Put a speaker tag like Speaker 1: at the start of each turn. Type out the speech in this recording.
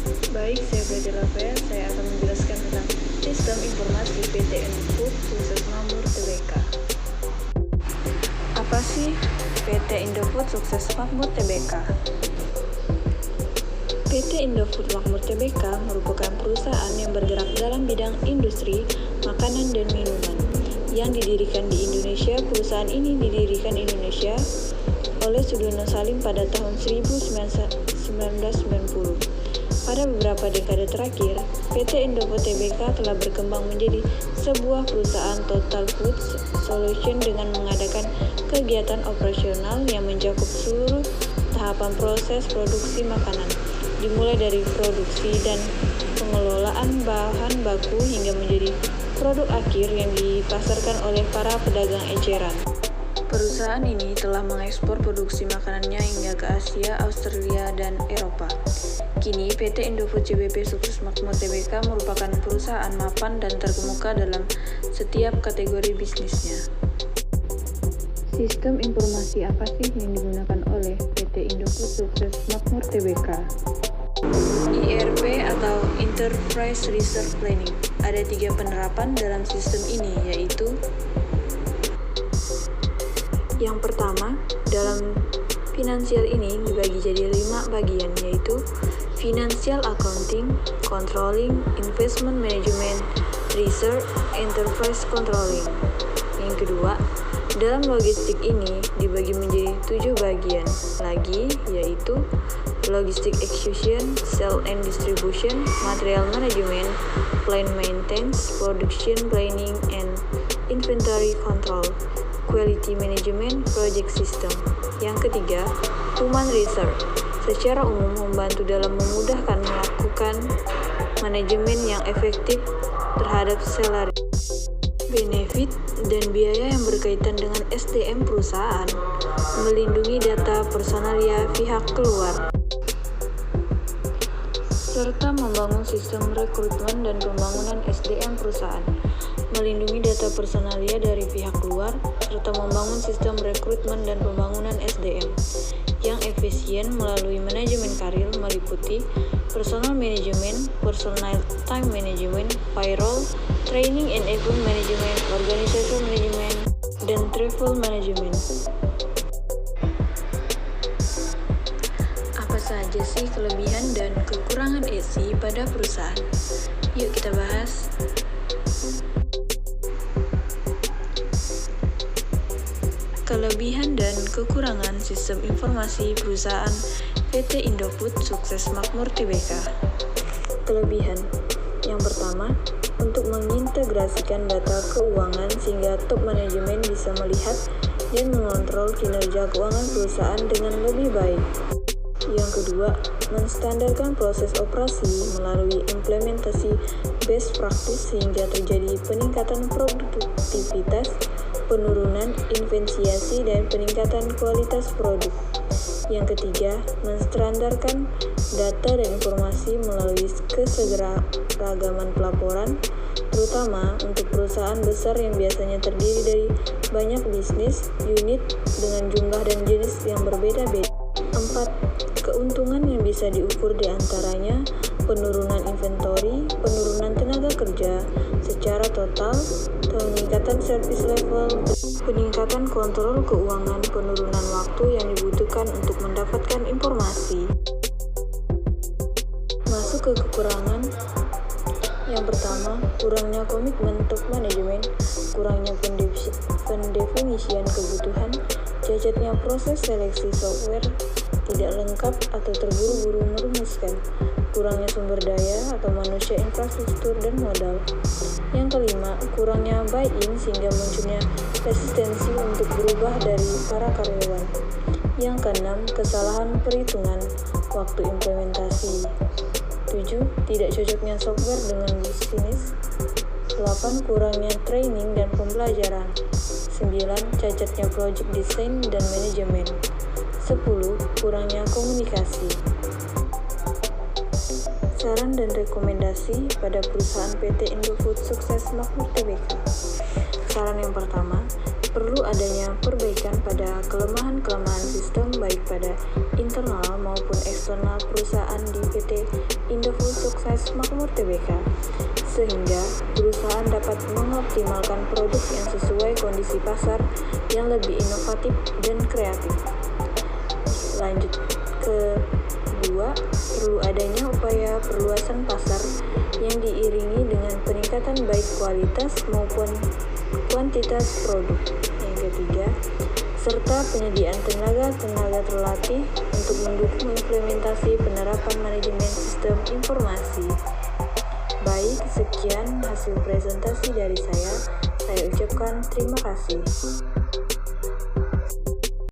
Speaker 1: Baik, saya Belajar Rafael. Saya akan menjelaskan tentang Sistem Informasi PT Indofood Sukses Makmur Tbk. Apa sih PT Indofood Sukses Makmur Tbk? PT Indofood Makmur Tbk merupakan perusahaan yang bergerak dalam bidang industri makanan dan minuman yang didirikan di Indonesia. Perusahaan ini didirikan di Indonesia oleh Sudono Salim pada tahun 1990. Pada beberapa dekade terakhir, PT Indofood Tbk telah berkembang menjadi sebuah perusahaan total food solution dengan mengadakan kegiatan operasional yang mencakup seluruh tahapan proses produksi makanan, dimulai dari produksi dan pengelolaan bahan baku hingga menjadi produk akhir yang dipasarkan oleh para pedagang eceran. Perusahaan ini telah mengekspor produksi makanannya hingga ke Asia, Australia, dan Eropa. Kini, PT Indofood CBP Sukses Makmur Tbk merupakan perusahaan mapan dan terkemuka dalam setiap kategori bisnisnya. Sistem informasi apa sih yang digunakan oleh PT Indofood Sukses Makmur Tbk? ERP atau Enterprise Resource Planning. Ada 3 penerapan dalam sistem ini, yaitu yang pertama, dalam finansial ini dibagi jadi 5 bagian, yaitu Financial Accounting, Controlling, Investment Management, Research, Enterprise Controlling. Yang kedua, dalam logistik ini dibagi menjadi 7 bagian lagi, yaitu Logistic Execution, Sale and Distribution, Material Management, Plant Maintenance, Production Planning and Inventory Control, Quality Management, Project System. Yang ketiga, Human Resource. Secara umum membantu dalam memudahkan melakukan manajemen yang efektif terhadap salary, benefit, dan biaya yang berkaitan dengan SDM perusahaan, melindungi data personalia pihak keluar, serta membangun sistem rekrutmen dan pembangunan SDM perusahaan, melindungi data personalia dari pihak luar, serta membangun sistem rekrutmen dan pembangunan SDM yang efisien melalui manajemen karir meliputi personal management, personal time management, payroll, training and event management, organizational management, dan travel management. Apa saja sih kelebihan dan kekurangan ESI pada perusahaan? Yuk kita bahas. Kelebihan dan kekurangan sistem informasi perusahaan PT Indofood Sukses Makmur Tbk. Kelebihan yang pertama, untuk mengintegrasikan data keuangan sehingga top manajemen bisa melihat dan mengontrol kinerja keuangan perusahaan dengan lebih baik. Yang kedua, menstandarkan proses operasi melalui implementasi best practice sehingga terjadi peningkatan produktivitas, penurunan inefisiensi, dan peningkatan kualitas produk. Yang ketiga, menstandarkan data dan informasi melalui kesegeragaman pelaporan, terutama untuk perusahaan besar yang biasanya terdiri dari banyak bisnis unit dengan jumlah dan jenis yang berbeda-beda. 4. Keuntungan yang bisa diukur diantaranya penurunan inventory, penurunan tenaga kerja secara total, peningkatan service level, peningkatan kontrol keuangan, penurunan waktu yang dibutuhkan untuk mendapatkan informasi. Masuk ke kekurangan. Yang pertama, kurangnya komitmen top manajemen, kurangnya pendefinisian kebutuhan, cacatnya proses seleksi software, tidak lengkap atau terburu-buru merumuskan, kurangnya sumber daya atau manusia, infrastruktur, dan modal. Yang kelima, kurangnya buy-in sehingga munculnya resistensi untuk berubah dari para karyawan. Yang keenam, kesalahan perhitungan waktu implementasi. 7. Tidak cocoknya software dengan bisnis. 8. Kurangnya training dan pembelajaran. 9. Cacatnya project design dan manajemen. 10. Kurangnya komunikasi. Saran dan rekomendasi pada perusahaan PT Indofood Sukses Makmur Tbk. Saran yang pertama, perlu adanya perbaikan pada kelemahan-kelemahan sistem baik pada internal maupun eksternal perusahaan di PT Indofood sukses Makmur TBK, sehingga perusahaan dapat mengoptimalkan produk yang sesuai kondisi pasar yang lebih inovatif dan kreatif. Lanjut ke kedua, perlu adanya upaya perluasan pasar yang diiringi dengan peningkatan baik kualitas maupun kuantitas produk. Yang ketiga, serta penyediaan tenaga terlatih untuk mendukung implementasi penerapan manajemen sistem informasi. Baik, sekian hasil presentasi dari saya ucapkan terima kasih.